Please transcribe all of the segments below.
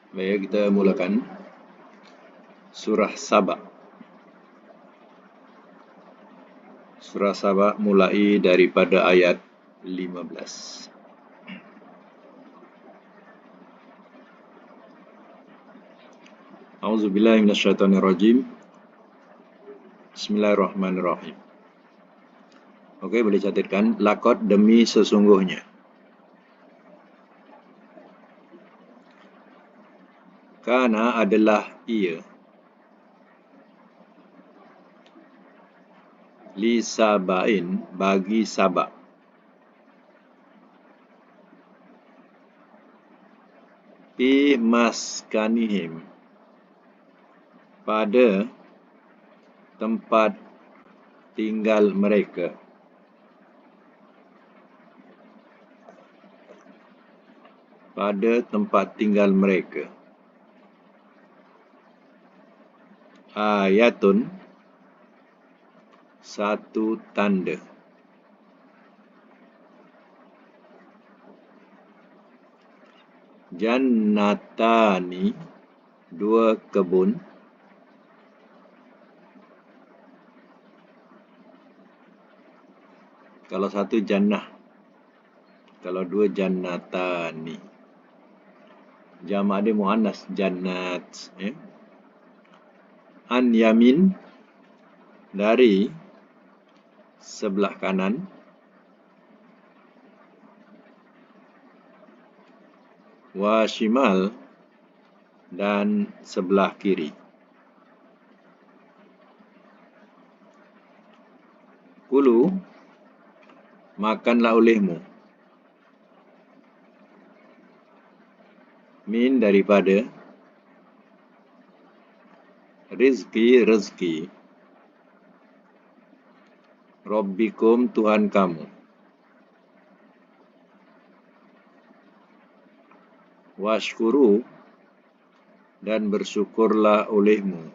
Baik, kita mulakan surah Saba. Surah Saba mulai daripada ayat 15. A'udzubillahi minasyaitonirrajim. Bismillahirrahmanirrahim. Oke, boleh catatkan. Laqad, demi sesungguhnya. Kana adalah ia. Li sabain, bagi Sabak. Fi maskanihim, pada tempat tinggal mereka. Pada tempat tinggal mereka. Ayatun, satu tanda. Jannatani, dua kebun. Kalau satu jannah, kalau dua jannatani. Jamak dia muannas, jannat. An yamin, dari sebelah kanan. Wa shimal, dan sebelah kiri. Kulu, makanlah olehmu. Min, daripada. Rizki, rezeki. Rabbikum, Tuhan kamu. Washkuru, dan bersyukurlah olehmu.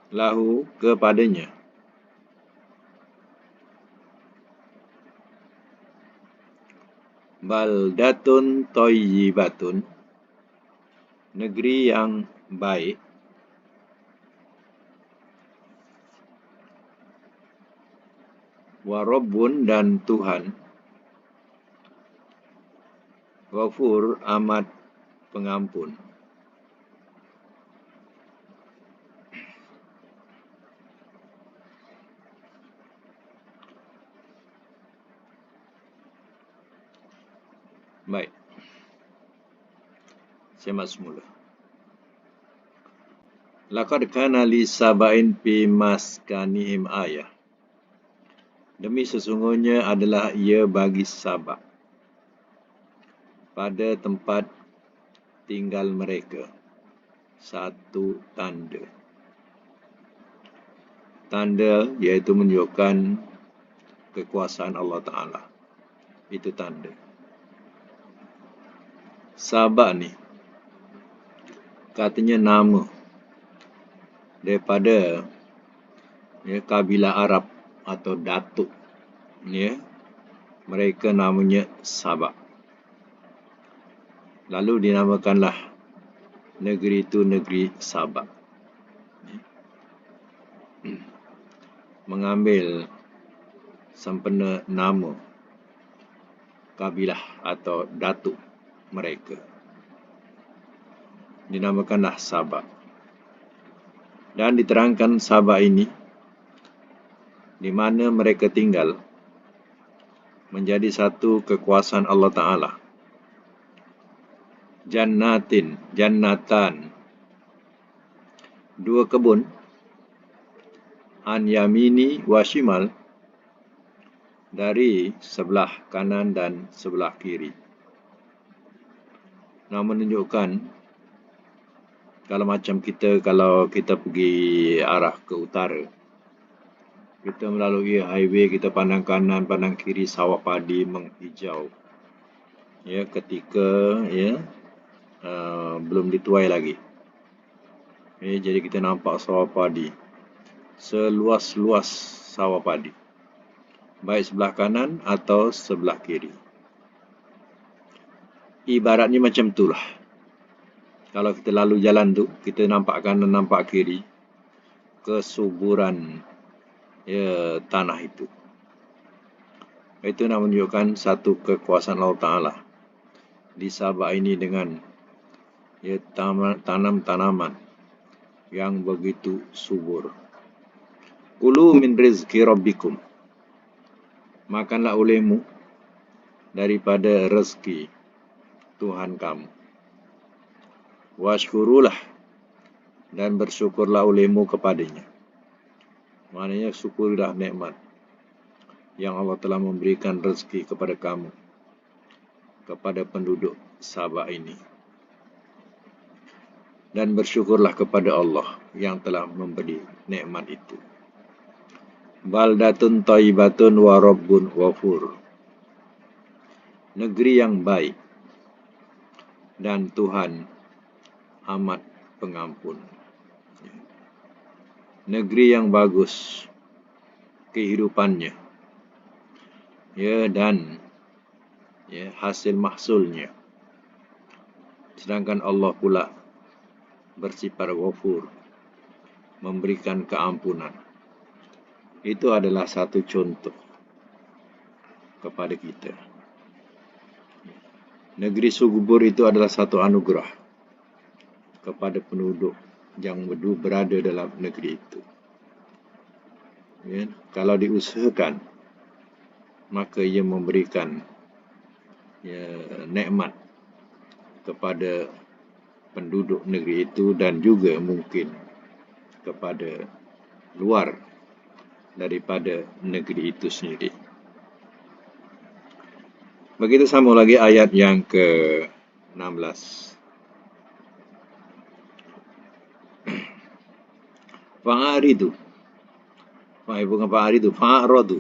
Lahu, kepadanya. Baldatun thayyibatun, negeri yang baik. Wa Rabbun, dan Tuhan. Ghafur, amat pengampun. Baik. Semak semula. Laqad kana li sabain fi maskanihim ayah. Demi sesungguhnya adalah ia bagi Sabak pada tempat tinggal mereka satu tanda. Tanda iaitu menunjukkan kekuasaan Allah Ta'ala. Itu tanda. Sabak ni katanya nama daripada kabilah Arab atau Datuk. Mereka namanya Sabak. Lalu dinamakanlah negeri itu negeri Sabak. Mengambil sempena nama kabilah atau datuk mereka. Dinamakanlah Sabak. Dan diterangkan Sabak ini, di mana mereka tinggal, menjadi satu kekuasaan Allah Ta'ala. Jannatan, dua kebun. An yamini wa shimal, dari sebelah kanan dan sebelah kiri. Nah, menunjukkan kalau kita pergi arah ke utara, kita melalui highway, kita pandang kanan, pandang kiri, sawah padi menghijau. Ketika belum dituai lagi. Jadi kita nampak sawah padi, seluas-luas sawah padi, baik sebelah kanan atau sebelah kiri. Ibaratnya macam itulah. Kalau kita lalu jalan tu, kita nampak kanan, nampak kiri, kesuburan tanah itu. Itu nak menunjukkan satu kekuasaan Allah Ta'ala di Sabah ini dengan tanam-tanaman yang begitu subur. Kulu min rizki rabbikum. Makanlah olehmu daripada rezeki Tuhan kamu. Washkurulah, dan bersyukurlah olehmu kepadanya. Maknanya syukurilah nikmat yang Allah telah memberikan rezeki kepada kamu, kepada penduduk Sabah ini. Dan bersyukurlah kepada Allah yang telah memberi nikmat itu. Baldatun thayyibatun wa rabbun ghafur. Negeri yang baik dan Tuhan amat pengampun. Negeri yang bagus kehidupannya, dan hasil mahsulnya. Sedangkan Allah pula bersifat ghafur, memberikan keampunan. Itu adalah satu contoh kepada kita. Negeri subur itu adalah satu anugerah kepada penduduk yang berada dalam negeri itu. Kalau diusahakan, maka ia memberikan nikmat kepada penduduk negeri itu dan juga mungkin kepada luar daripada negeri itu sendiri. Begitu sama lagi ayat yang ke-16. Fa'aridu, bukan fa'aridu, fa'aradu,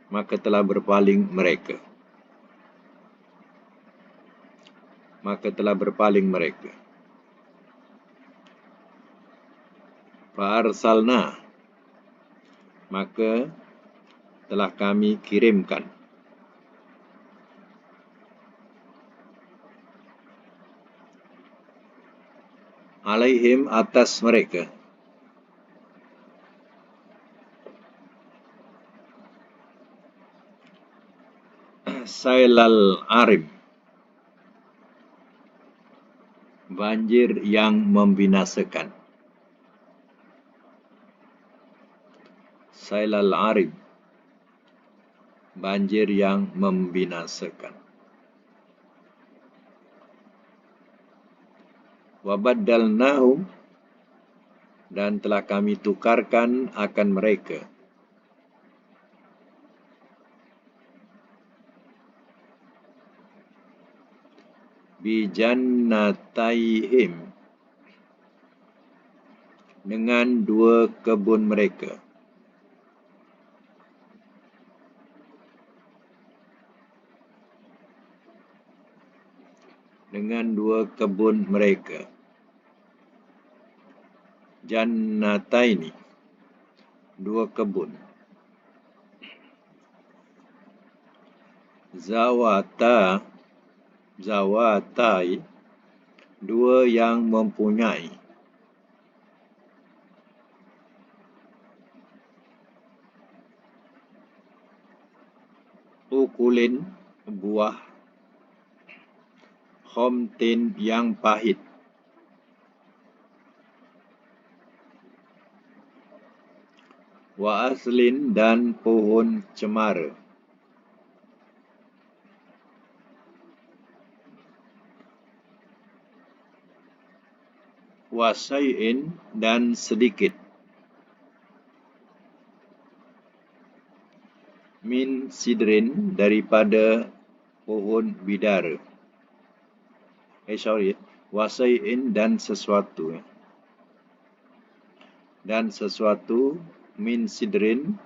maka telah berpaling mereka. Fa'arsalna, maka telah kami kirimkan. Alaihim, atas mereka. Sailal arim, banjir yang membinasakan. Sailal arim, banjir yang membinasakan. Wabaddalnahum, dan telah kami tukarkan akan mereka. Bijannataihim, dengan dua kebun mereka. Jannataini, dua kebun. Zawatai, dua yang mempunyai. Ukulin, buah. Khomtin, yang pahit. Wa aslin, dan pohon cemara. Wa syai'in, dan sedikit. Min sidrin, daripada pohon bidara. Wa syai'in, dan sesuatu. Dan sesuatu, min sidrin,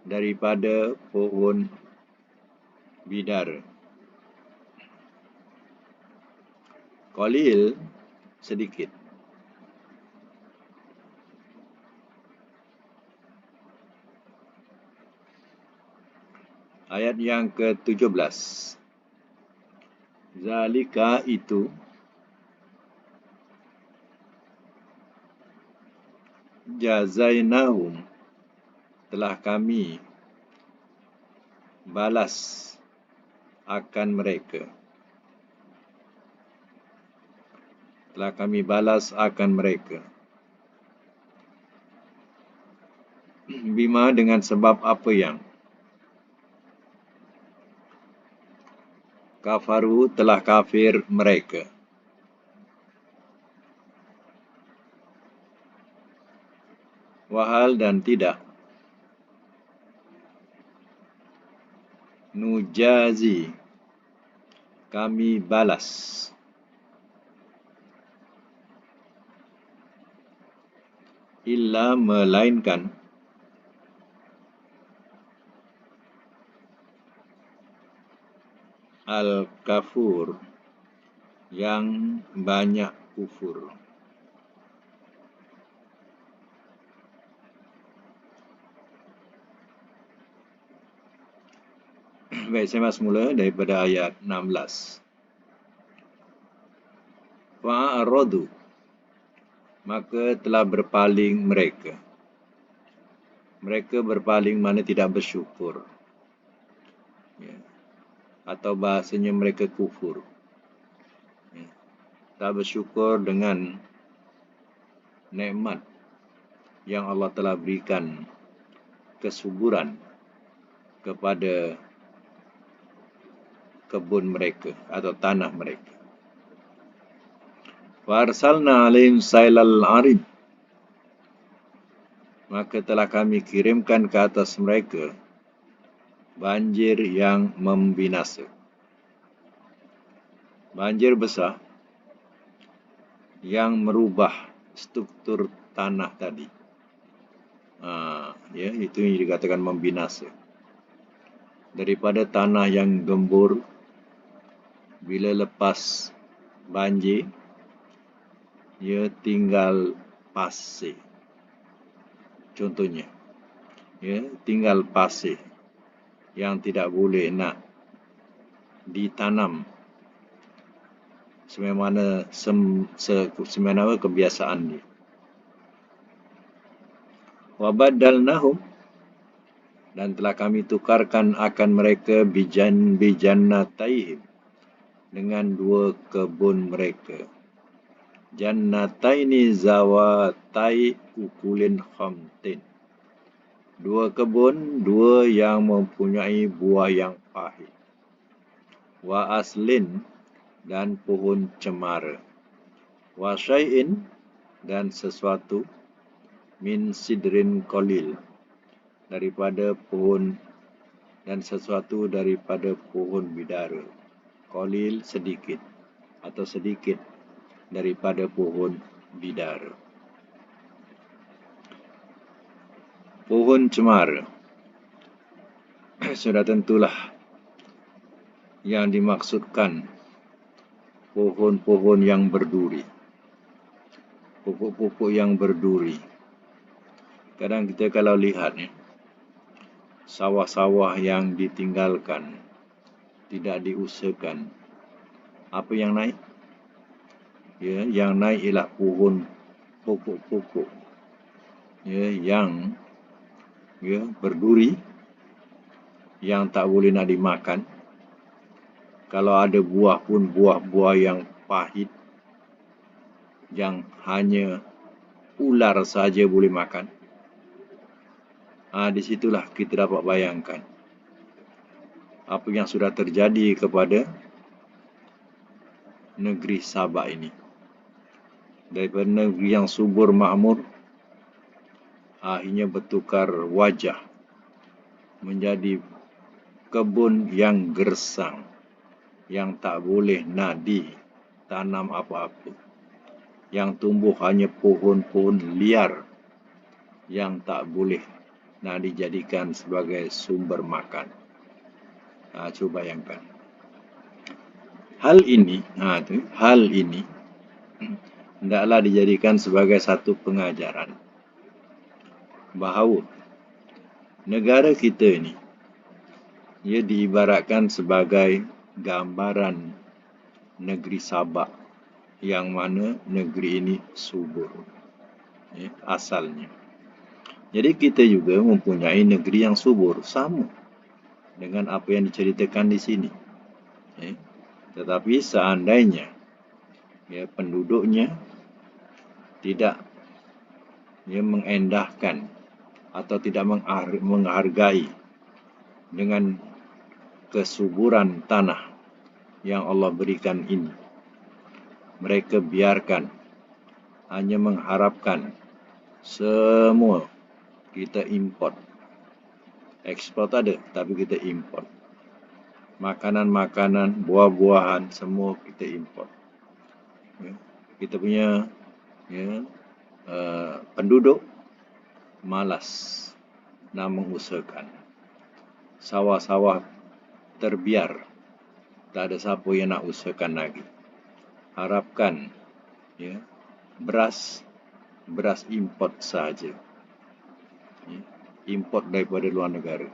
daripada pohon bidara. Qalil, sedikit. Ayat yang ke-17. Zalika itu, jazainahum, telah kami balas akan mereka. Telah kami balas akan mereka. Bima, dengan sebab apa yang kafaru, telah kafir mereka. Wahal, dan tidak, nujazi, kami balas, illa, melainkan, al-kafur, yang banyak kufur. Baik, saya mas mula daripada ayat 16. Fa'aradu, maka telah berpaling mereka. Mereka berpaling mana tidak bersyukur. Ya. Atau bahasanya mereka kufur. Ya. Tak bersyukur dengan nikmat yang Allah telah berikan kesuburan kepada kebun mereka atau tanah mereka. Farsalna alaihim sailal arid, maka telah kami kirimkan ke atas mereka banjir yang membinasa. Banjir besar yang merubah struktur tanah tadi. Ya, itu yang dikatakan membinasa. Daripada tanah yang gembur, bila lepas banjir, ia tinggal pasir. Contohnya, ya, tinggal pasir yang tidak boleh nak ditanam sebagaimana kebiasaan dia. Wabadalnahum, dan telah kami tukarkan akan mereka bijannataihim, dengan dua kebun mereka. Jannataini zawatai ukulin khamtin, dua kebun, dua yang mempunyai buah yang pahit. Wa aslin, dan pohon cemara. Wa syai'in, dan sesuatu, min sidrin qalil, daripada pohon, dan sesuatu daripada pohon bidara. Qalil, sedikit, atau sedikit daripada pohon bidara. Pohon cemara, sudah tentulah yang dimaksudkan pohon-pohon yang berduri, pokok-pokok yang berduri. Kadang kita kalau lihat, sawah-sawah yang ditinggalkan, tidak diusahakan, apa yang naik? Ya, yang naik ialah pohon, pokok-pokok, ya, yang, ya, berduri, yang tak boleh nak dimakan. Kalau ada buah pun buah-buah yang pahit, yang hanya ular saja boleh makan. Di situlah kita dapat bayangkan apa yang sudah terjadi kepada negeri Sabah ini. Daripada negeri yang subur makmur, akhirnya bertukar wajah menjadi kebun yang gersang, yang tak boleh nak ditanam apa-apa, yang tumbuh hanya pohon-pohon liar yang tak boleh nak dijadikan sebagai sumber makan. Cuba bayangkan. Hal ini hendaklah dijadikan sebagai satu pengajaran bahawa negara kita ini, ia diibaratkan sebagai gambaran negeri Sabak, yang mana negeri ini subur, ya, asalnya. Jadi kita juga mempunyai negeri yang subur, sama dengan apa yang diceritakan di sini. Ya. Tetapi seandainya ya, penduduknya tidak mengendahkan atau tidak menghargai dengan kesuburan tanah yang Allah berikan ini, mereka biarkan, hanya mengharapkan semua kita import. Ekspor ada, tapi kita import. Makanan-makanan, buah-buahan, semua kita import. Ya. Kita punya penduduk malas nak mengusahakan. Sawah-sawah terbiar, tak ada siapa yang nak usahakan lagi. Harapkan beras import saja. Import daripada luar negara.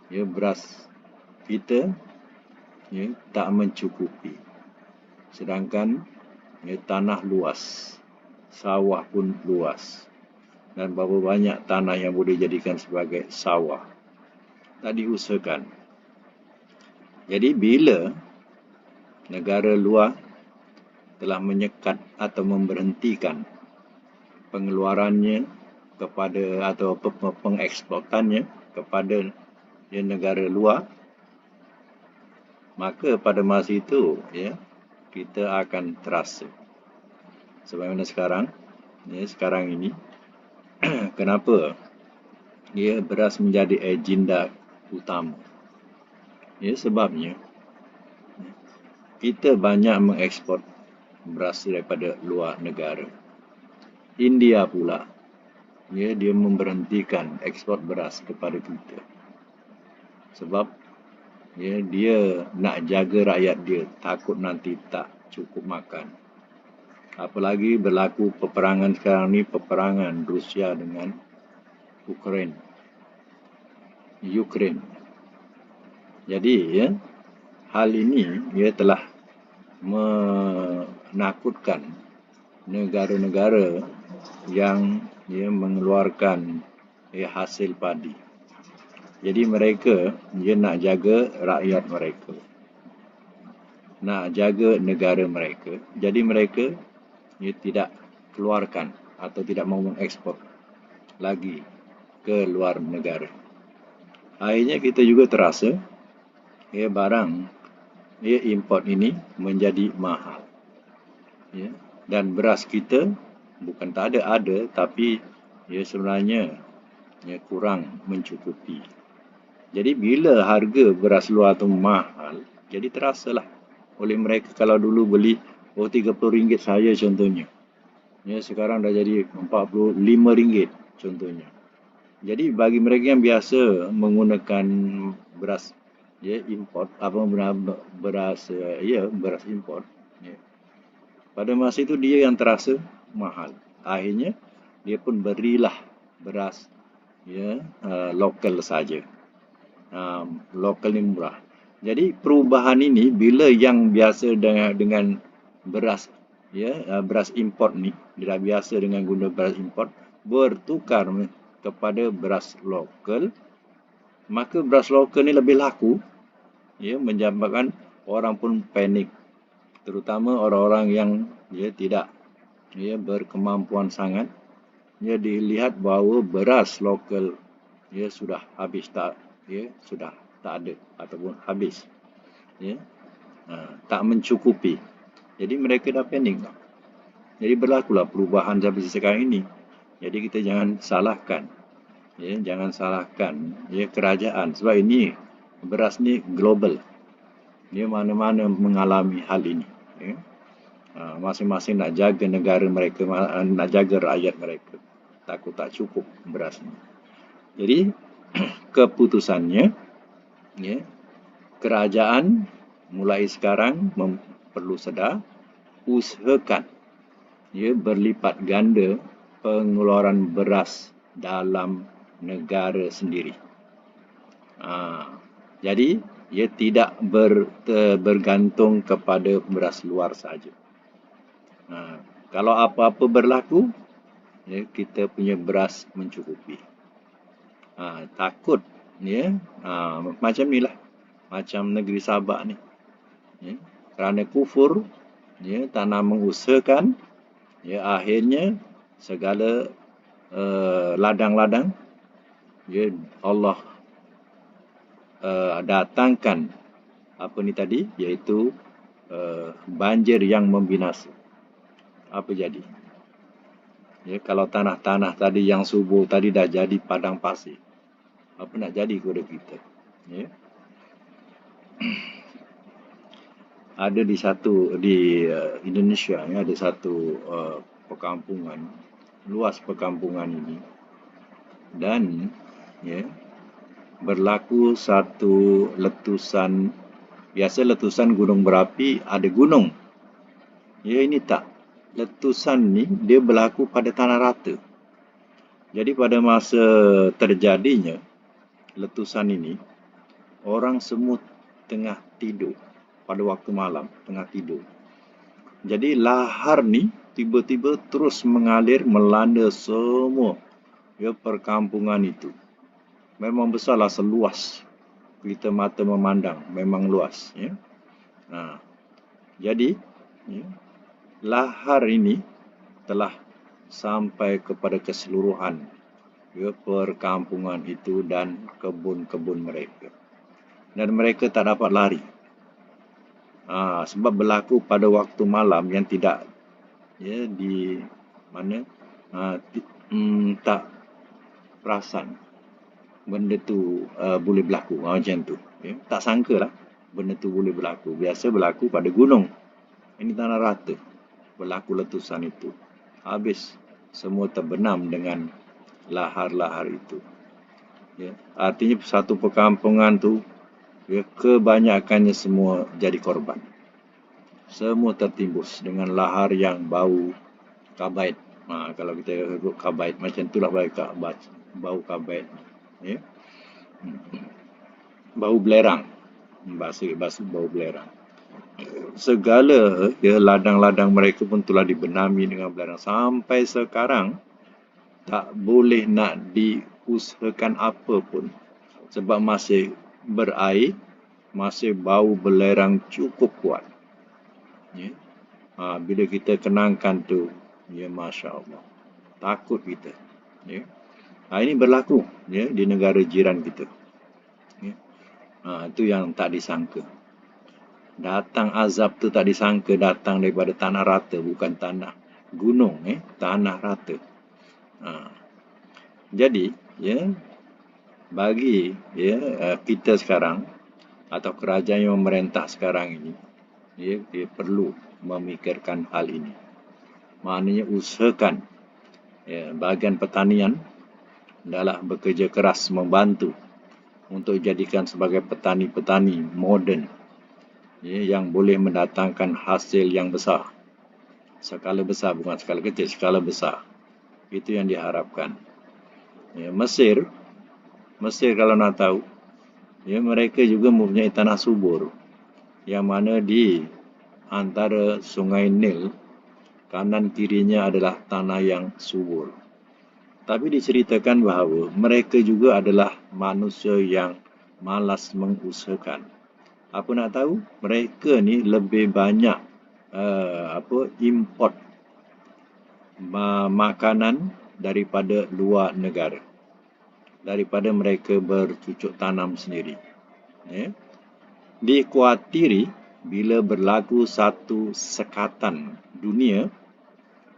Beras kita tak mencukupi. Sedangkan tanah luas, sawah pun luas. Dan berapa banyak tanah yang boleh dijadikan sebagai sawah, tak diusahakan. Jadi bila negara luar telah menyekat atau memberhentikan pengeluarannya kepada atau pengeksportannya kepada negara luar, maka pada masa itu kita akan terasa. Sebagaimana sekarang ini kenapa beras menjadi agenda utama? Sebabnya kita banyak mengekspor beras daripada luar negara. India pula dia memberhentikan ekspor beras kepada kita. Sebab dia nak jaga rakyat dia, takut nanti tak cukup makan. Apalagi berlaku peperangan sekarang ni, peperangan Rusia dengan Ukraine. Jadi hal ini telah menakutkan negara-negara yang mengeluarkan hasil padi. Jadi mereka nak jaga rakyat mereka, nak jaga negara mereka. Jadi mereka tidak keluarkan atau tidak mau mengekspor lagi ke luar negara. Akhirnya kita juga terasa barang import ini menjadi mahal. Dan beras kita bukan tak ada, tapi sebenarnya kurang mencukupi. Jadi bila harga beras luar tu mahal, jadi terasalah oleh mereka. Kalau dulu beli RM30 saja contohnya, sekarang dah jadi RM45 contohnya. Jadi bagi mereka yang biasa menggunakan beras import, beras import, pada masa itu dia yang terasa mahal. Akhirnya dia pun berilah beras lokal saja. Lokal ni murah. Jadi perubahan ini bila yang biasa dengan beras beras import ni, dia dah biasa dengan guna beras import, bertukar kepada beras lokal, maka beras lokal ni lebih laku, menyebabkan orang pun panik, terutama orang-orang yang tidak berkemampuan sangat. Dilihat bahawa beras lokal sudah habis, sudah tak ada ataupun habis, tak mencukupi. Jadi mereka dah panik. Jadi berlakulah perubahan sampai sekarang ini. Jadi kita jangan salahkan kerajaan, sebab ini beras ni global. Mana-mana mengalami hal ini. Masing-masing nak jaga negara mereka, nak jaga rakyat mereka, takut tak cukup beras ni. Jadi keputusannya kerajaan mulai sekarang perlu sedar, usahakan berlipat ganda pengeluaran beras dalam negara sendiri. Jadi ia tidak bergantung kepada beras luar saja. Kalau apa-apa berlaku, ya, kita punya beras mencukupi. Takut, ya, macam ni lah, macam negeri Sabak ni, ya, kerana kufur, ya, tak nak mengusahakan, ya, akhirnya segala ladang-ladang, ya, Allah datangkan apa ni tadi, iaitu banjir yang membinasa. Apa jadi? Ya, kalau tanah-tanah tadi yang subur tadi dah jadi padang pasir, apa nak jadi kepada kita? Ya. Ada di Indonesia, ya, ada satu perkampungan, luas perkampungan ini, dan, ya, berlaku satu letusan. Biasa letusan gunung berapi ada gunung. Ya, ini tak. Letusan ni dia berlaku pada tanah rata. Jadi pada masa terjadinya letusan ini, orang semua tengah tidur pada waktu malam, tengah tidur. Jadi lahar ni tiba-tiba terus mengalir melanda semua, ya, perkampungan itu. Memang besarlah, seluas kita mata memandang, memang luas, ya. Jadi, ya, lahar ini telah sampai kepada keseluruhan, ya, perkampungan itu dan kebun-kebun mereka. Dan mereka tak dapat lari. Sebab berlaku pada waktu malam yang tidak, ya, di mana tak perasan benda tu boleh berlaku, macam tu, ya. Tak sangka lah benda tu boleh berlaku. Biasa berlaku pada gunung, ini tanah rata, berlaku letusan itu. Habis semua terbenam dengan lahar-lahar itu, ya. Artinya satu perkampungan tu, ya, kebanyakannya semua jadi korban. Semua tertimbus dengan lahar yang bau kabait. Kalau kita sebut kabait, macam itulah bau kabait, ya. Bau belerang, bahasa bau belerang. Segala, ya, ladang-ladang mereka pun telah dibenami dengan belerang. Sampai sekarang tak boleh nak diusahakan apa pun, sebab masih berair, masih bau belerang cukup kuat, ya. Bila kita kenangkan tu, ya, Masya Allah, takut kita, ya. Ini berlaku, ya, di negara jiran kita, ya. Itu yang tak disangka. Datang azab tu tak disangka datang daripada tanah rata, bukan tanah gunung, tanah rata. Jadi, ya, bagi, ya, kita sekarang atau kerajaan yang memerintah sekarang ini, ya, dia perlu memikirkan hal ini. Maknanya usahakan, ya, bahagian pertanian adalah bekerja keras membantu untuk jadikan sebagai petani-petani moden, ya, yang boleh mendatangkan hasil yang besar. Skala besar, bukan skala kecil, skala besar. Itu yang diharapkan. Ya, Mesir kalau nak tahu, ya, mereka juga mempunyai tanah subur, yang mana di antara sungai Nil, kanan kirinya adalah tanah yang subur. Tapi diceritakan bahawa mereka juga adalah manusia yang malas mengusahakan. Apa nak tahu? Mereka ni lebih banyak import makanan daripada luar negara, daripada mereka bercucuk tanam sendiri, ya. Dikuatiri bila berlaku satu sekatan dunia,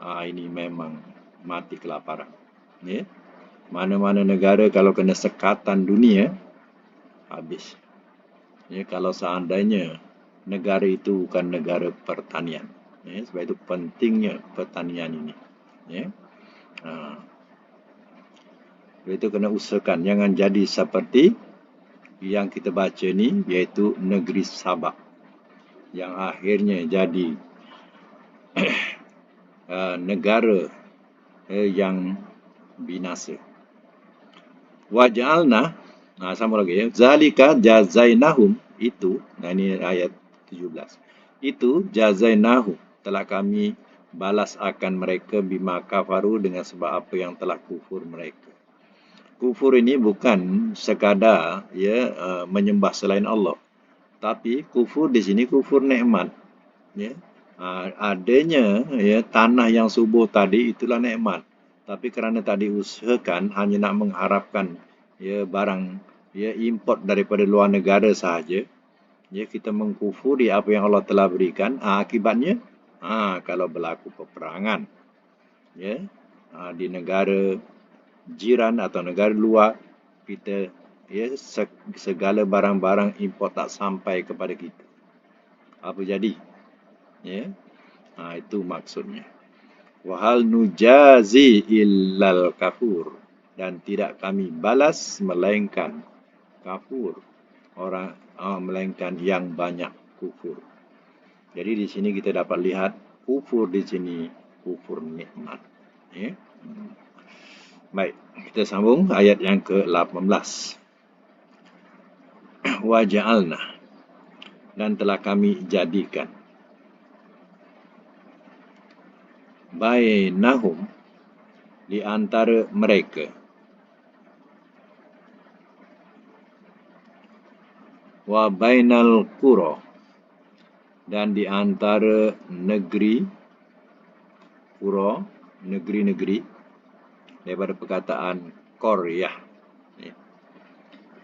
ini memang mati kelaparan, ya. Mana-mana negara kalau kena sekatan dunia, habis, ya, kalau seandainya negara itu bukan negara pertanian, ya. Sebab itu pentingnya pertanian ini, ya. Itu kena usahakan, jangan jadi seperti yang kita baca ni, iaitu negeri Sabak, yang akhirnya jadi negara yang binasa. Waj'alna, sama lagi, ya, zalika jazainahum, itu, nah ini ayat 17. Itu jazainahu, telah kami balas akan mereka bima kafaru, dengan sebab apa yang telah kufur mereka. Kufur ini bukan sekadar menyembah selain Allah, tapi kufur di sini kufur nikmat. Ya. Adanya tanah yang subur tadi itulah nikmat. Tapi kerana tadi usahakan hanya nak mengharapkan barang import daripada luar negara sahaja, kita mengkufuri apa yang Allah telah berikan. Akibatnya kalau berlaku peperangan di negara jiran atau negara luar, kita segala barang-barang import tak sampai kepada kita. Apa jadi? Itu maksudnya. Wahal nujazi illal kafur, dan tidak kami balas melainkan kafur, orang melainkan yang banyak kufur. Jadi di sini kita dapat lihat kufur di sini kufur nikmat. Baik, kita sambung ayat yang ke-18. Wa ja'alna, dan telah kami jadikan bainahum, di antara mereka, wa bainal qura, dan di antara negeri, qura, negeri-negeri, daripada perkataan qaryah,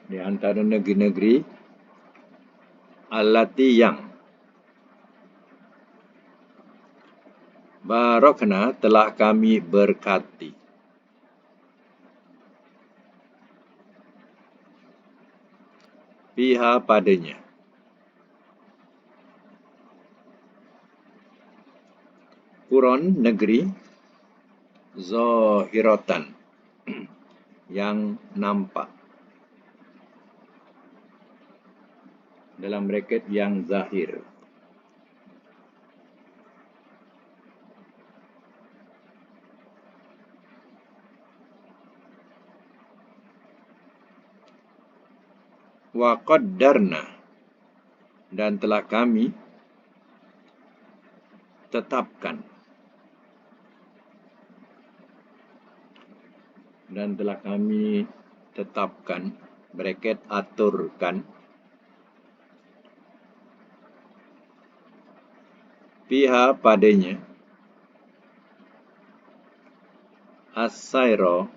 di antara negeri-negeri, allati, yang barakna, telah kami berkati, fiha, padanya. Quran, negeri, zahiratan, yang nampak, dalam bracket yang zahir. Wa qaddarna, dan telah kami tetapkan, bracket aturkan, fiha, padanya, as-sayra,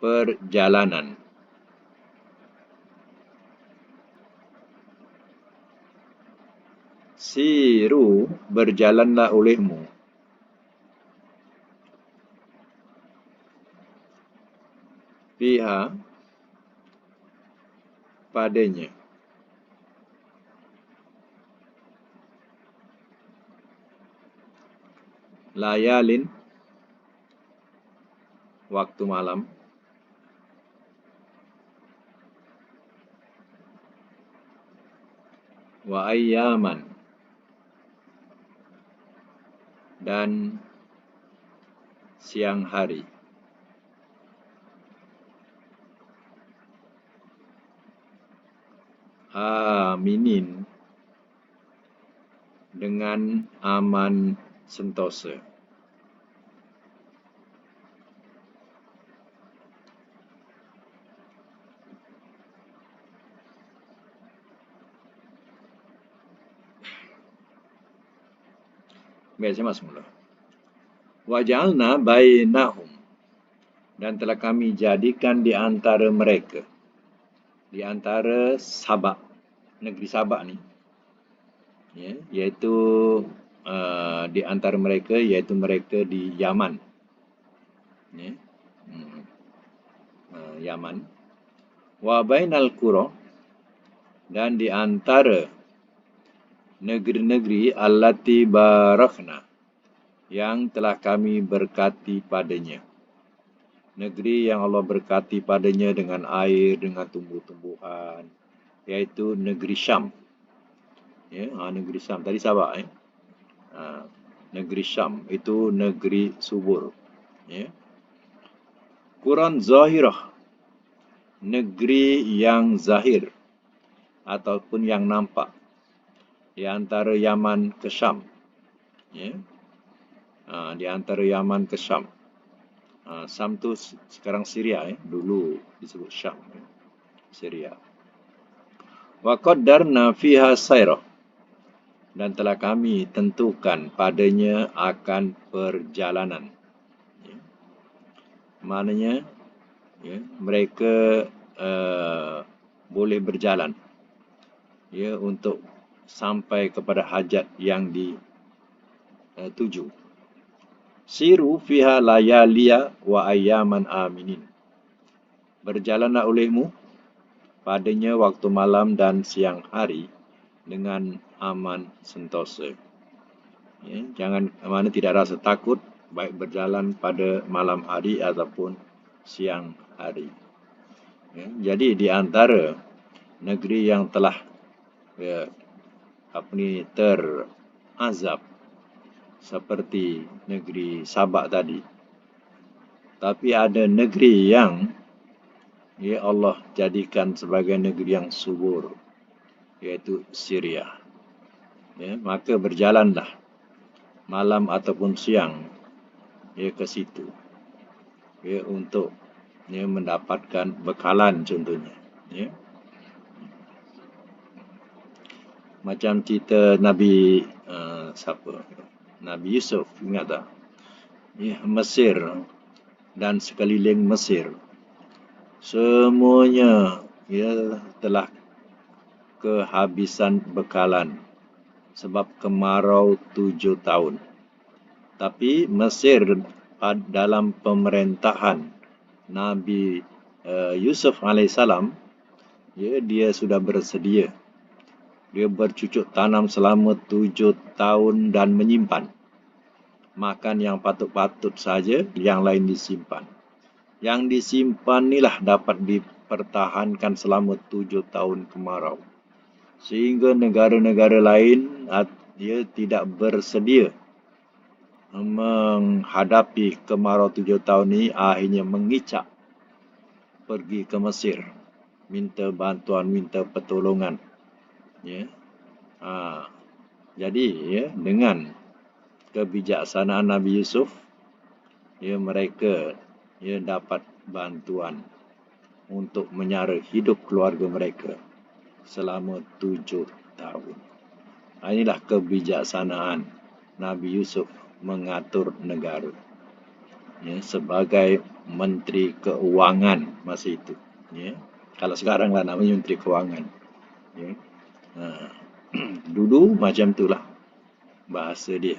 perjalanan. Siru, berjalanlah olehmu, fiha, padanya, layalin, waktu malam, wa ayyaman, dan siang hari. Aminin, dengan aman sentosa. Baik, saya masuk mula. Wa ja'alna bainahum, dan telah kami jadikan di antara mereka, di antara Sabak, negeri Sabak ni, iaitu di antara mereka, iaitu mereka di Yaman, Yaman. Wa bainal qura, dan di antara negeri-negeri, allati barakna, yang telah kami berkati padanya. Negeri yang Allah berkati padanya dengan air, dengan tumbuh-tumbuhan, iaitu negeri Syam. Negeri Syam. Tadi Sabak. Negeri Syam itu negeri subur. Quran zahirah, negeri yang zahir. ataupun yang nampak di antara Yaman ke Syam. Ya. Di antara Yaman ke Syam. Syam tu sekarang Syria, dulu disebut Syam, Syria. Wa qaddarna fiha sayrah, dan telah kami tentukan padanya akan perjalanan. Ya. Maknanya mereka boleh berjalan untuk sampai kepada hajat yang dituju. Siru fiha layaliya wa ayyaman aminin. Berjalanlah olehmu padanya waktu malam dan siang hari dengan aman sentosa. Mana tidak rasa takut baik berjalan pada malam hari ataupun siang hari. Jadi di antara negeri yang telah terazab seperti negeri Sabak tadi, tapi ada negeri yang Allah jadikan sebagai negeri yang subur, iaitu Syria. Maka berjalanlah malam ataupun siang ke situ untuk mendapatkan bekalan contohnya. Macam cerita Nabi Nabi Yusuf, ingat tak? Mesir dan sekeliling Mesir semuanya telah kehabisan bekalan sebab kemarau 7 tahun. Tapi Mesir dalam pemerintahan Nabi Yusuf alaihissalam, dia sudah bersedia. Dia bercucuk tanam selama 7 tahun dan menyimpan. Makan yang patut-patut saja, yang lain disimpan. Yang disimpan inilah dapat dipertahankan selama 7 tahun kemarau. Sehingga negara-negara lain dia tidak bersedia menghadapi kemarau 7 tahun ini, akhirnya mengicap pergi ke Mesir, minta bantuan, minta pertolongan. Jadi dengan kebijaksanaan Nabi Yusuf, mereka dapat bantuan untuk menyara hidup keluarga mereka selama 7 tahun. Inilah kebijaksanaan Nabi Yusuf mengatur negara sebagai Menteri Keuangan masa itu. Kalau sekarang lah namanya Menteri Keuangan. Dulu macam itulah bahasa dia,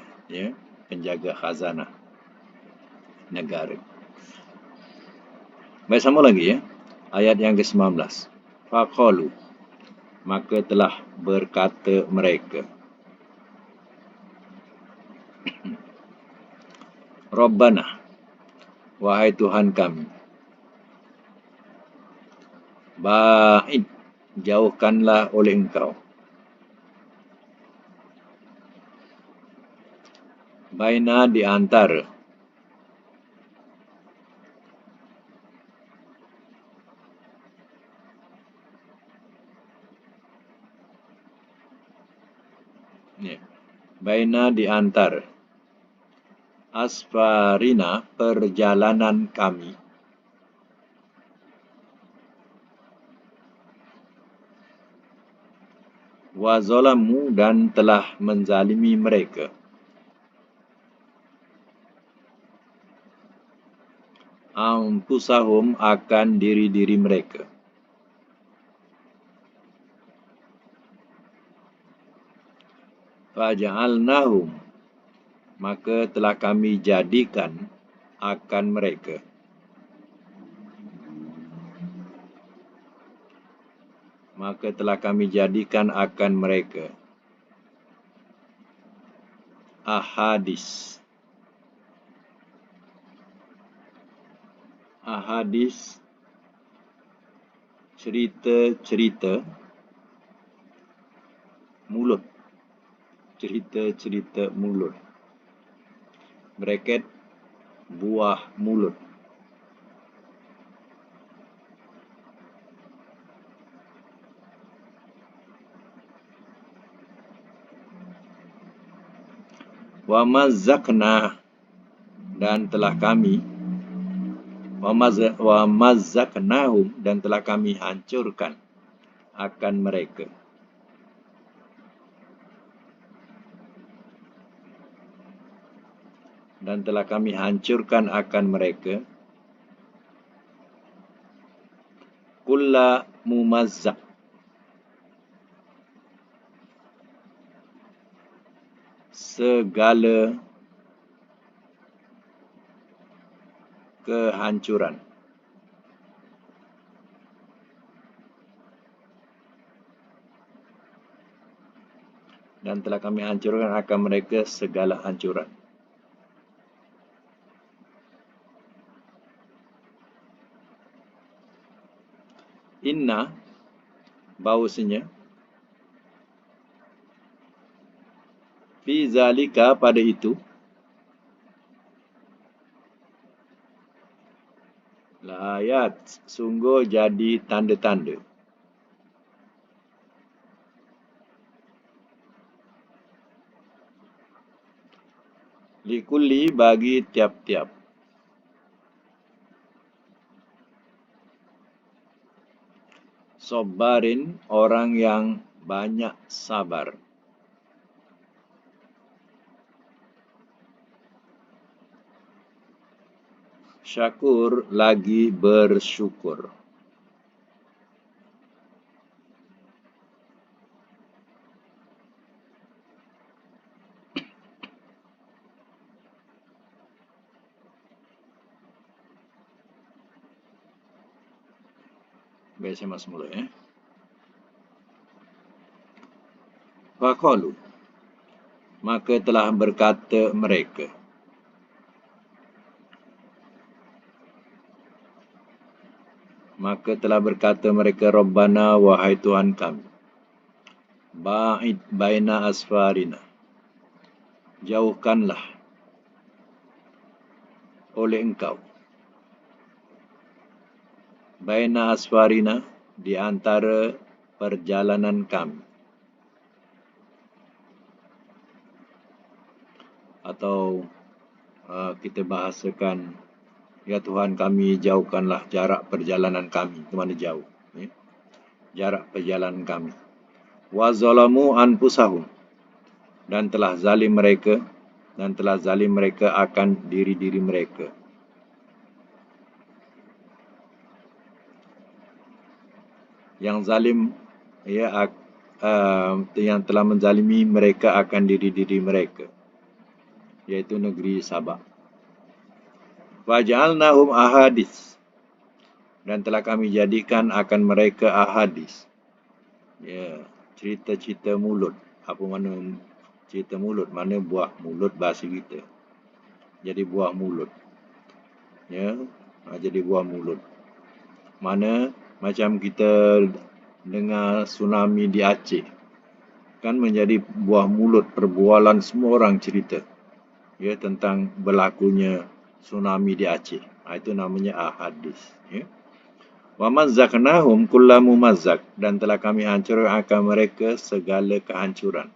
penjaga khazanah negara. Baik, sama lagi ayat yang ke-19. Faqalu, maka telah berkata mereka, Rabbana, wahai Tuhan kami, ba'id, jauhkanlah oleh Engkau, baina, di antara, baina, di antara, asfarina, perjalanan kami, wa zalamu, dan telah menzalimi mereka, anfusahum, akan diri-diri mereka, faja'alnahum, maka telah kami jadikan akan mereka, ahadis, cerita-cerita mulut, bracket, buah mulut. Wa mazzaqna, dan telah kami, wa mazzaqnahum, dan telah kami hancurkan akan mereka. Dan telah kami hancurkan akan mereka kulla mumazzaq, segala kehancuran. Dan telah kami hancurkan akan mereka segala hancuran. Inna, bahawasanya, fi zalika, pada itu, la ayat, sungguh jadi tanda-tanda. Likulli, bagi tiap-tiap. Sobarin, orang yang banyak sabar. Syakur, lagi bersyukur. Baik, saya masuk mula ya. Faqalu, maka telah berkata mereka. Maka telah berkata mereka, Rabbana, wahai Tuhan kami, ba'id baina asfarina, jauhkanlah oleh Engkau baina asfarina, di antara perjalanan kami, atau kita bahasakan, ya Tuhan kami, jauhkanlah jarak perjalanan kami. Ke mana jauh? Ya? Jarak perjalanan kami. Wa zalamu anfusahum, dan telah zalim mereka akan diri-diri mereka. Yang zalim, ya, yang telah menzalimi mereka akan diri-diri mereka, yaitu negeri Sabah. Waja'alnahum ahadits, dan telah kami jadikan akan mereka ahadits, ya, cerita-cerita mulut. Apa mana cerita mulut? Mana buah mulut bahasa kita. Jadi buah mulut. Ya, jadi buah mulut. Mana macam kita dengar tsunami di Aceh, kan menjadi buah mulut perbualan semua orang cerita, ya, tentang berlakunya tsunami di Aceh. Itu namanya ahadits. Ya. Wa mazzaqnahum kulla mumazzaq, dan telah kami hancurkan akan mereka segala kehancuran.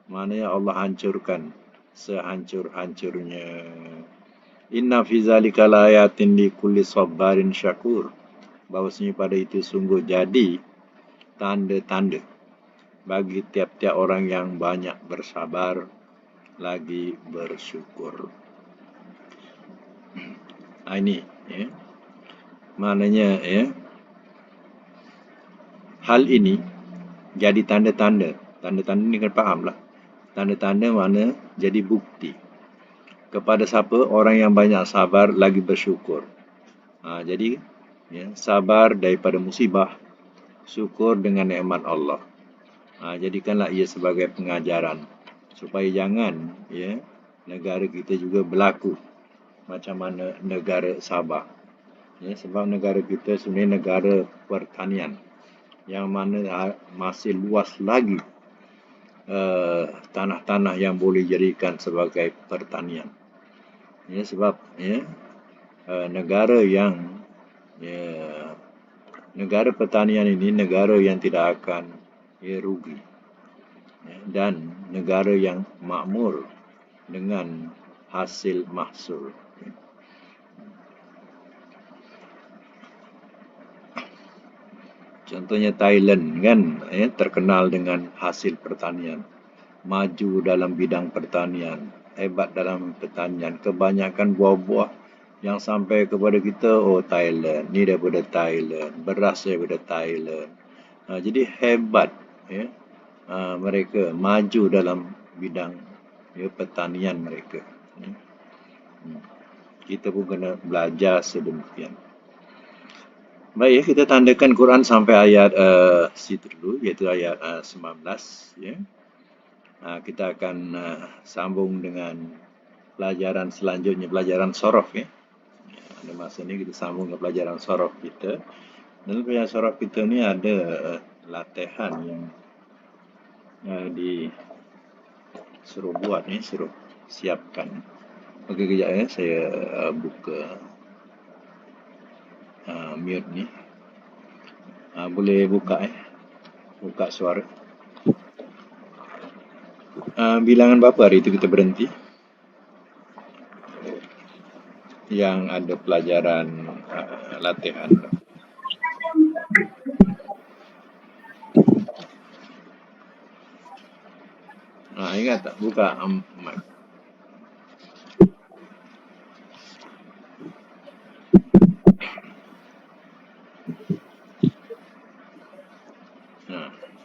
Maknanya Allah hancurkan sehancur-hancurnya. Inna fi zalika laayatin likulli sabarin syakur, bahwasanya pada itu sungguh jadi tanda-tanda bagi tiap-tiap orang yang banyak bersabar lagi bersyukur. Ini, ya, maknanya, ya, hal ini jadi tanda-tanda. Tanda-tanda ni kan faham lah. Tanda-tanda mana jadi bukti kepada siapa? Orang yang banyak sabar lagi bersyukur. Jadi, ya, sabar daripada musibah, syukur dengan nikmat Allah. Jadikanlah ia sebagai pengajaran supaya jangan, ya, negara kita juga berlaku macam mana negara Sabah. Ya, sebab negara kita sebenarnya negara pertanian yang mana masih luas lagi tanah-tanah yang boleh jadikan sebagai pertanian. Ya, sebab, ya, negara yang, ya, negara pertanian ini negara yang tidak akan, ya, rugi, ya, dan negara yang makmur, dengan hasil mahsul. Contohnya Thailand kan terkenal dengan hasil pertanian, maju dalam bidang pertanian, hebat dalam pertanian. Kebanyakan buah-buah yang sampai kepada kita, oh Thailand, ni daripada Thailand, beras daripada Thailand. Jadi hebat mereka maju dalam bidang pertanian mereka. Kita pun kena belajar sedemikian. Baik, kita tandakan Quran sampai ayat situ dulu, iaitu ayat 19. Kita akan sambung dengan pelajaran selanjutnya, pelajaran sorof. Pada masa ini kita sambung ke pelajaran sorof kita. Dalam pelajaran sorof kita ni ada latihan yang disuruh buat ni, suruh siapkan. Okey, kejap saya buka mute ni. Boleh buka buka suara. Bilangan berapa hari itu kita berhenti? Yang ada pelajaran latihan. Ingat tak? Buka mic.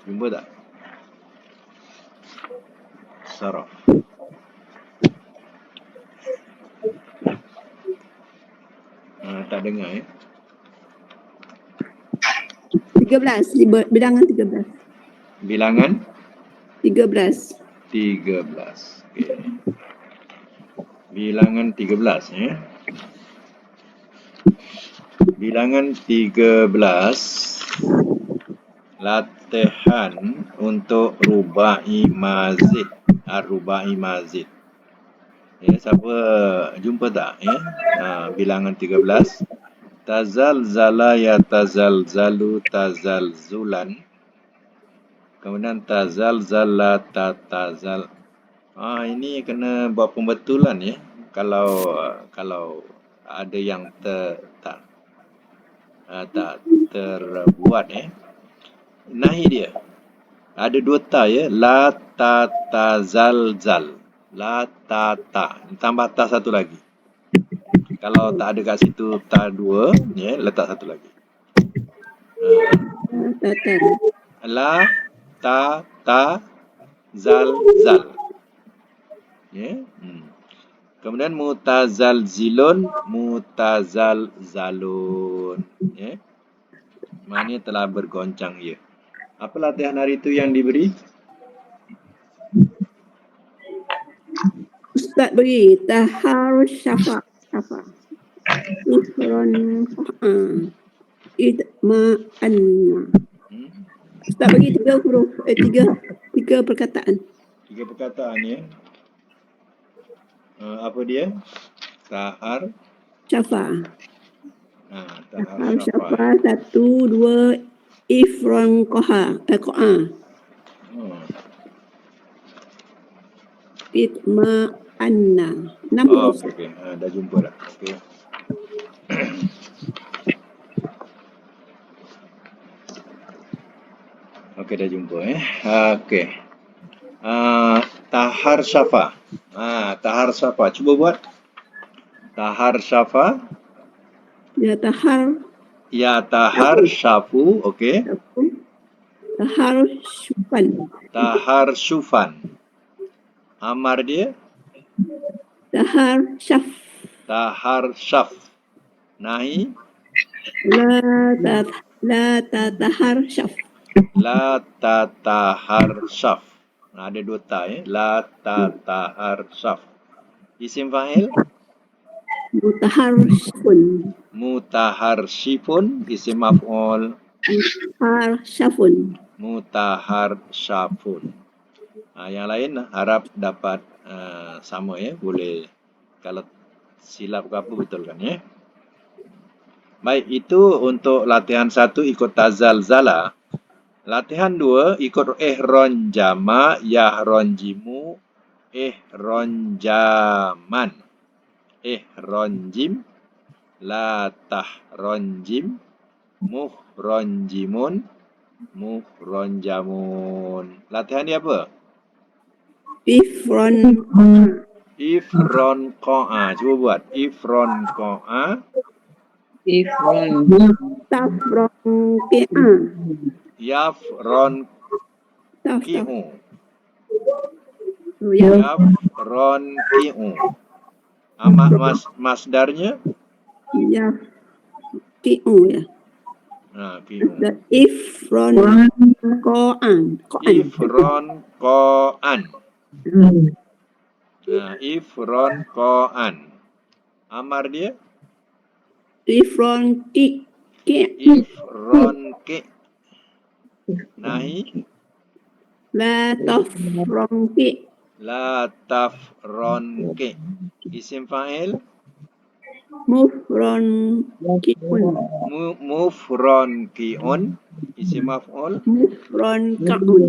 Jumpa tak? Saraf. Tak dengar 13, bilangan 13. Bilangan? 13. 13. Okay. Bilangan 13 Bilangan 13. Latihan untuk rubai mazid. Rubai mazid. Siapa jumpa tak bilangan 13? Tazalzala yatazalzalu tazalzulan. Kemudian tazalzala tatazal. Ini kena buat pembetulan kalau ada yang tak terbuat nahi dia. Ada dua ta la ta tazalzal. La ta ta. Tambah ta satu lagi. Kalau tak ada kat situ ta dua, letak satu lagi. La ta ta zal zal. Kemudian mutazalzilun, mutazalzalun. Maknanya telah bergoncang ia. Apa latihan hari itu yang diberi? Ustaz beri tahar syafa. Ifron idma'anna. Ustaz bagi 3 huruf, 3 perkataan. 3 perkataan apa dia? Tahar syafa. Tahar syafa 1, 2 ifron qaha. Idma'anna. 6 huruf. Okey. Dah jumpa dah. Okey. Okey, dah jumpa Okey. Tahar syafa. Tahar syafa. Cuba buat. Tahar syafa. Ya tahar syafu. Okey. Tahar syufan. Tahar syufan. Amar dia? Tahar syaf. Tahar syaf. Nahi? La tatahar syaf. La tatahar syaf. Ada 2 ta La tatahar syaf. Isim fa'il? Mutahar syafun. Mutahar syifun. Isim maf'ul? Mutahar syafun. Mutahar syafun. Yang lain harap dapat sama boleh kalau silap ke apa betulkan Baik, itu untuk latihan 1 ikut tazalzala. Latihan 2 ikut ihron jama, yahron jimu, ihronjaman, ihronjim, latahronjim, muhronjimun, muhronjamun. Latihan dia apa? Ifron. Ifron ko'a. Cuba buat. Ifron ko'a. Ifron. Tafron ki'a. Yafron Taf. ki'u. Oh, ya. Yafron ki'u. Masdarnya? Ya. Ki'u ya. Nah, ki'u. The Ifron ko'an. Ifron ko'an. Nah, ifron ko'an. Amar dia? Ifron ki. Ifron ki. Nahi? La tafron ki. La tafron ki. Isim fa'il? Mufron ki'un. Mufron ki'un. Isim maf'ul? Mufron ka'un.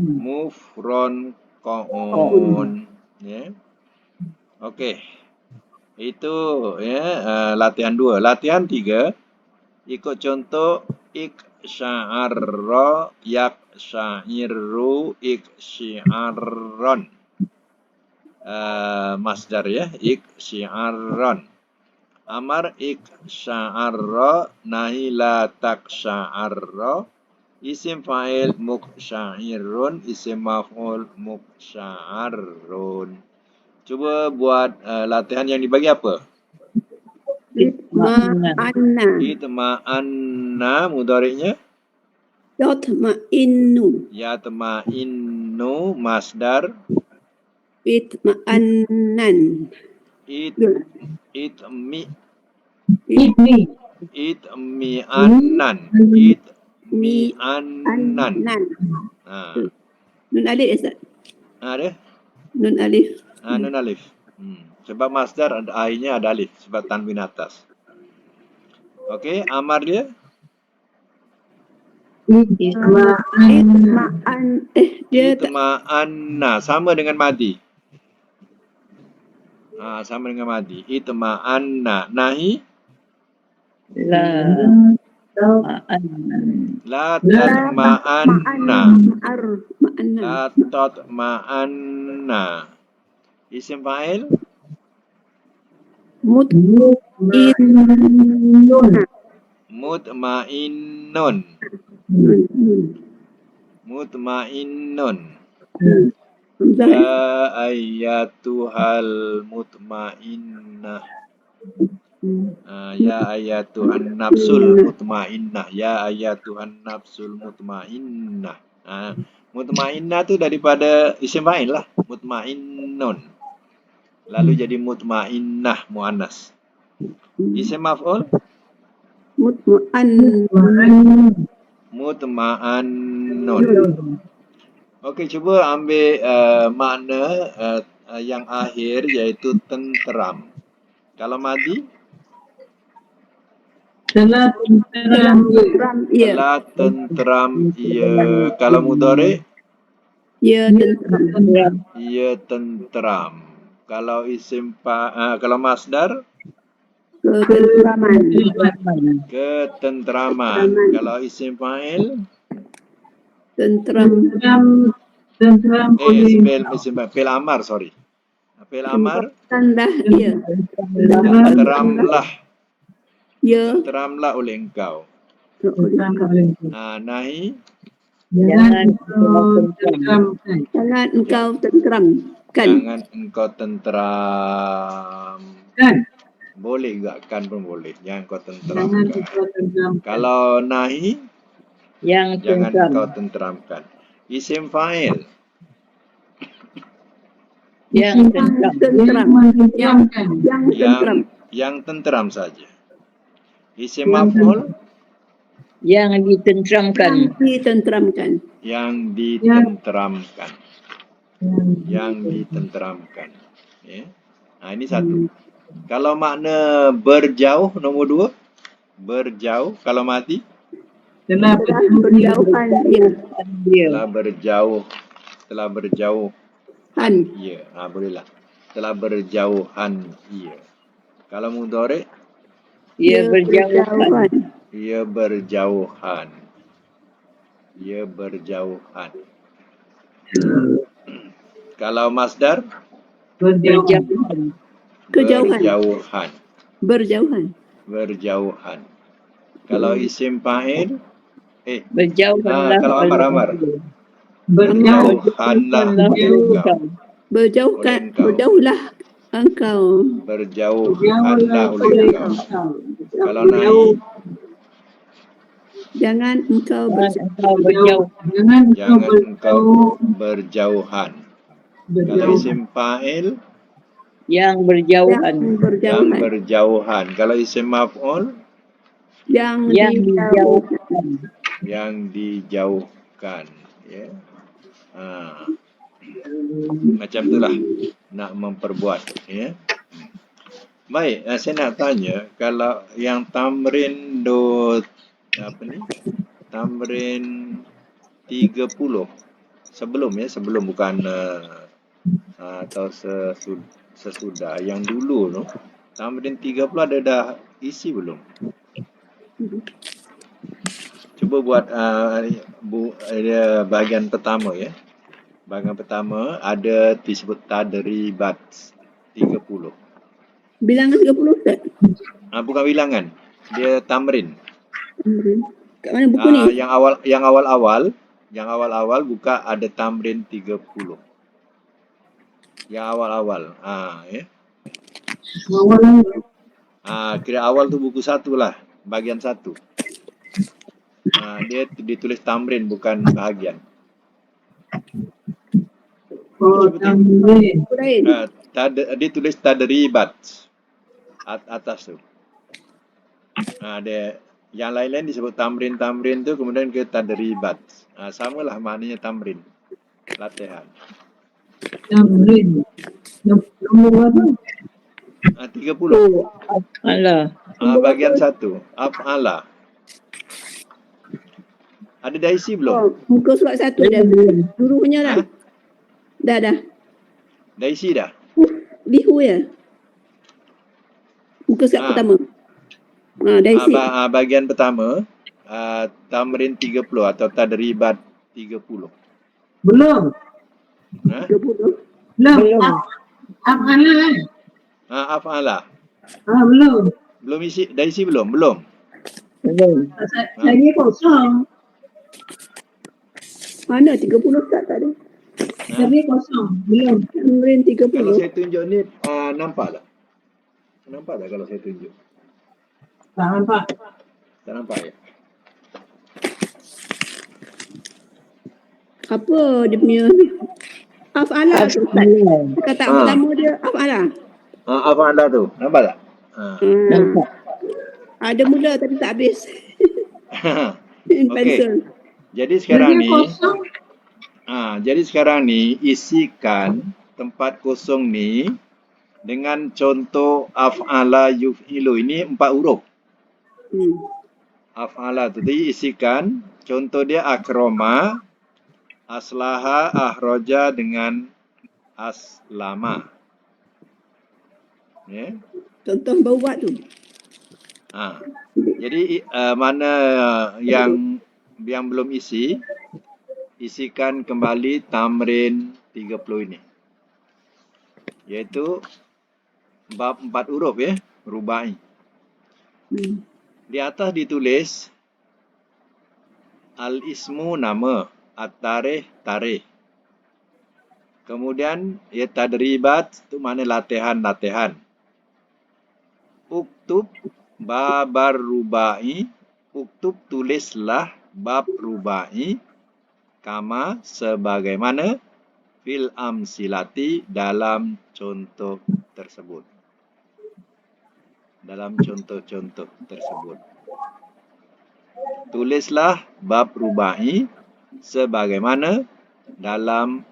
Mufron ko'un. Ya. Okey. Itu ya latihan 2. Latihan 3, ikut contoh iksya'arra, yaksya'irru, iksyi'arron. Masdar ya, iksyi'arron. Amar iksya'arra, nahi la taksya'arra. Isim fa'il muksya'irun, isim maf'ul muksya'arrun. Cuba buat latihan yang dibagi apa? Itma'anna. Itma'anna, mudhari'nya? Yatma'innu. Yatma'innu, masdar? Itma'annan. Itmi'annan. Itmi'annan. Nun alif Ustaz. Ada? Nun alif. Nun alif. Sebab masdar akhirnya ada alif, sebab tanwin atas. Okey, amar dia? Itma'anna, sama dengan madi. Sama dengan madi. Itma'anna. Nahi? La tatma'anna. La tatma'anna. Isim fa'il? Mutma'innun. Mutma'innun. Ya ayyatuhal mutma'innah. Ya ayyatuhan nafsul mutma'innah. Ya ayyatuhan nafsul mutma'innah. Mutma'innah tu daripada isim fa'il lah. Mutma'innun. Lalu jadi mutma'innah muannas. Isim maf'ul? Mutma'annun. Okey, cuba ambil makna yang akhir iaitu tenteram. Kalau madi? Telah tenteram. Telah tenteram. Ya. Kalau mudhari'? Ya tenteram. Ya tenteram. Kalau isim kalau masdar? Ketenteraman. Ketenteraman. Kalau isim fa'il? Tentram. Fil amar, sorry. Fil amar? Tanda ya. Tenteramlah. Ya. Tenteramlah oleh engkau. Nahi? Jangan tenteramkan. Jangan engkau tenteramkan. Jangan engkau tenteram. Boleh juga, kan pun boleh. Jangan engkau tenteramkan. Kalau nahi? Jangan engkau tenteramkan. Isim fa'il? Yang tenteram. Yang tenteram saja. Isim maf'ul? Yang ditenteramkan. Yang ditenteramkan. Yang ditenteramkan. Ya. Ini satu. Kalau makna berjauh, nombor 2. Berjauh. Kalau mati? Telah berjauhan dia. Telah berjauh. Han. ia. Bolehlah. Telah berjauhan ia. Kalau mudhari, Ia berjauhan. ia berjauhan. Ia berjauhan. Kalau masdar, Berjauhan. Kejauhan. berjauhan. Berjauhan. Berjauhan. Kalau isim fa'il, Berjauhanlah kalau oleh amar-amar. engkau. Berjauhanlah oleh engkau. Berjauhkan. Oleh engkau. Berjauhlah engkau. Berjauhanlah oleh engkau. Kalau nahi, Jangan engkau Jangan engkau berjauh. jangan engkau berjauhan. Kalau isim fa'il, Yang berjauhan. yang berjauhan. berjauhan. Kalau isim maf'ul, Yang Yang dijauhkan. dijauhkan. yang dijauhkan. Ya. Macam itulah nak memperbuat. Ya. Baik, saya nak tanya, kalau yang tamrin tamrin 30 sebelum bukan atau sesudah yang dulu tu, tamrin 30 ada dah isi belum? Cuba buat bahagian pertama ya. Bahagian pertama ada disebut tadribat 30. Bilangan 30 Ustaz. Bukan bilangan, dia tamrin. Kat mana buku ni? Yang awal-awal buka ada tamrin 30. Yang awal-awal. Ya. Kira awal tu buku 1 lah, bahagian 1. Dia ditulis tamrin bukan bahagian. Buku lain. Dia tulis tadribat atas tu. Dia yang lain-lain disebut tamrin tu kemudian ke tadribat. Samalah maknanya tamrin. Latihan. Tamrin. Nombor berapa? 30. Alah. Bahagian 1. Af'ala. Ada dah isi belum? Muka surat 1 dah. Dulu punya dah. Dah. Dah isi dah? Lihu ya. Muka surat pertama. Dah isi. Bahagian pertama, tamrin 30 atau tadribat 30. Belum. 30. Belum. Af'ala. Af'ala. Belum. Belum isi, dah isi belum? Belum. Saya kosong. Mana 30 tak ada. Saya kosong. Belum. Tamrin 30. Kalau saya tunjuk ni, nampak tak? Nampak tak kalau saya tunjuk? Tak nampak. Tak nampak ya? Apa dia punya af'ala tu Ustaz. Kata pertama dia af'ala. Af'ala tu, nampak tak? Nampak. Ada mula tapi tak habis. Okey. Jadi sekarang ni isikan tempat kosong ni dengan contoh af'ala yuf'ilu. Ini 4 huruf. Af'ala tu diisikan, contoh dia akroma, aslaha, ahroja dengan aslama. Ya. Contoh bawa tu. Jadi mana yang belum isi, isikan kembali tamrin 30 ini. Iaitu bab 4 huruf ya, rubai. Di atas ditulis al-ismu nama, at-tarikh tarikh. Kemudian ya tadribat itu mana latihan-latihan. Uktub babar rubai, uktub tulislah bab rubai, kama sebagaimana fil amsilati dalam contoh tersebut. Dalam contoh-contoh tersebut. Tulislah bab rubai sebagaimana dalam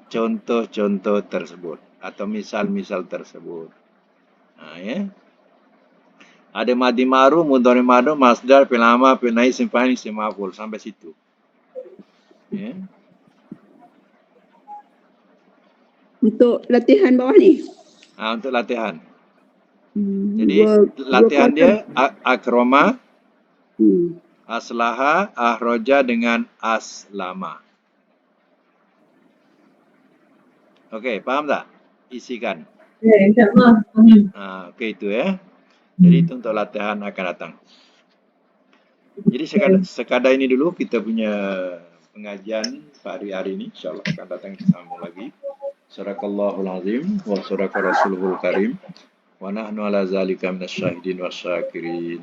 contoh-contoh tersebut atau misal-misal tersebut. Ya. Ada madi ma'ruf, mudhari ma'ruf, masdar, fi'il amar, fi'il nahi, isim fa'il, isim maf'ul sampai situ. Ya. Untuk latihan bawah ni. Untuk latihan. Jadi Dua latihan quarter. dia akroma, Hmm. aslaha, ahroja dengan aslama. Okey, faham tak? Isikan. InsyaAllah. Okey itu ya. Jadi itu untuk latihan akan datang. Jadi sekadar ini dulu kita punya pengajian hari ini. InsyaAllah akan datang kita sambung lagi. Sadaqallahul azim wa sadaqa rasulul karim. Wa nahnu ala zalika minasyahidin wasyakirin.